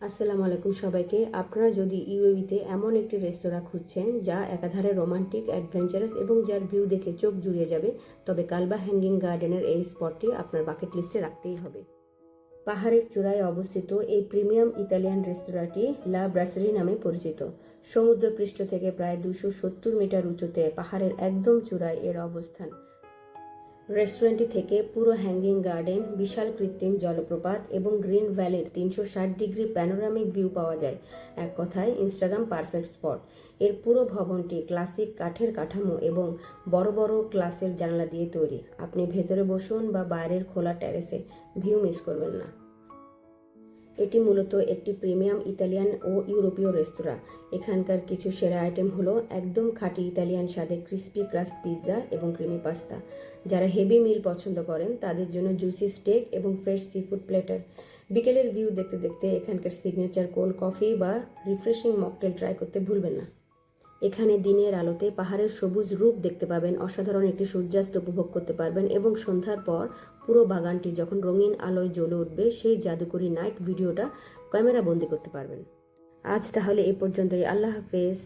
আসসালামু আলাইকুম সবাইকে। আপনারা যদি ইউএইতে এমন একটি রেস্তোরাঁ খুঁজছেন যা একাধারে রোমান্টিক, অ্যাডভেঞ্চারাস এবং যার ভিউ দেখে চোখ জুড়িয়ে যাবে, তবে কালবা হ্যাঙ্গিং গার্ডেনের এই স্পটটি আপনার বাকেট লিস্টে রাখতেই হবে। পাহাড়ের চূড়ায় অবস্থিত এই প্রিমিয়াম ইতালিয়ান রেস্তোরাঁটি লা ব্রাসেরি নামে পরিচিত। সমুদ্রপৃষ্ঠ থেকে প্রায় 270 মিটার উঁচুতে পাহাড়ের একদম চূড়ায় এর অবস্থান। রেস্টুরেন্টটি থেকে পুরো হ্যাঙ্গিং গার্ডেন, বিশাল কৃত্রিম জলপ্রপাত এবং গ্রিন ভ্যালির 360 ডিগ্রি প্যানোরামিক ভিউ পাওয়া যায়। এক কথায় ইনস্টাগ্রাম পারফেক্ট স্পট। এর পুরো ভবনটি ক্লাসিক কাঠের কাঠামো এবং বড় বড় গ্লাসের জানালা দিয়ে তৈরি। আপনি ভেতরে বসুন বা বাইরের খোলা টেরেসে, ভিউ মিস করবেন না। এটি মূলত একটি প্রিমিয়াম ইতালিয়ান ও ইউরোপীয় রেস্তোরাঁ। এখানকার কিছু সেরা আইটেম হলো একদম খাঁটি ইতালিয়ান স্বাদের ক্রিস্পি ক্রাস্ট পিৎজা এবং ক্রিমি পাস্তা। যারা হেভি মিল পছন্দ করেন তাদের জন্য জুসি স্টেক এবং ফ্রেশ সিফুড প্লেটার। বিকেলের ভিউ দেখতে দেখতে এখানকার সিগনেচার কোল্ড কফি বা রিফ্রেশিং মকটেল ট্রাই করতে ভুলবেন না। এখানে দিনের আলোতে পাহাড়ের সবুজ রূপ দেখতে পাবেন, অসাধারণ একটি সূর্যাস্ত উপভোগ করতে পারবেন এবং সন্ধ্যার পর পুরো বাগানটি যখন রঙিন আলোয় জ্বলে উঠবে সেই জাদুকরী নাইট ভিডিওটা ক্যামেরা বন্দি করতে পারবেন। আজ তাহলে এ পর্যন্তই। আল্লাহ হাফেজ।